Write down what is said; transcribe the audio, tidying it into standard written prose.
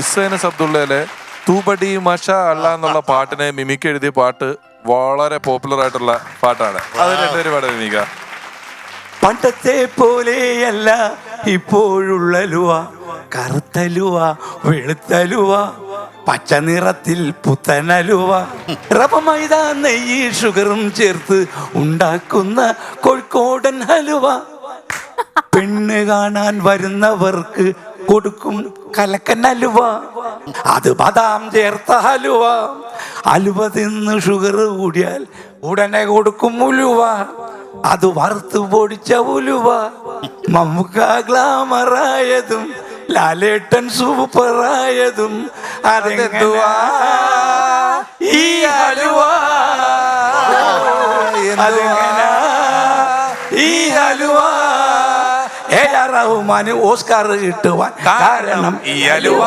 ഇസ്സൈനസ് അബ്ദുള്ളയിലെ തൂബടി മഷ അല്ല എന്നുള്ള പാട്ടിനെ മിമിക്ക് എഴുതിയ പാട്ട് വളരെ പോപ്പുലർ ആയിട്ടുള്ള പാട്ടാണ്. അത് രണ്ടുപേരും പാടാൻ മിമിക്ക. പണ്ടത്തെ പോലെയല്ല ഇപ്പോഴുള്ളലുവ, കറുത്തലുവ, വെളുത്തലുവ, പച്ച നിറത്തിൽ പുത്തനലുവ, റവ മൈദ നെയ്യ് ഷുഗറും ചേർത്ത് ഉണ്ടാക്കുന്ന കോഴിക്കോടൻ ഹലുവ, പെണ്ണ് കാണാൻ വരുന്നവർക്ക് കൊടുക്കും കലക്കൻ ഹലുവ, അത് ബദാം ചേർത്ത ഹലുവ, ഹലുവ തിന്ന് ഷുഗർ കൂടിയാൽ ഉടനെ കൊടുക്കും ഉലുവ, അത് വറുത്ത് പൊടിച്ച ഉലുവ, മമ്മൂക്ക ഗ്ലാമറായതും ലാലേട്ടൻ സൂപ്പറായതും അതെന്തുവാ ഈ ഹലുവ, അതെങ്ങനാ ഈ ഹലുവ. റഹ്മാന് ഓസ്കാർ കിട്ടുവാൻ കാരണം ഈ ഹലുവ.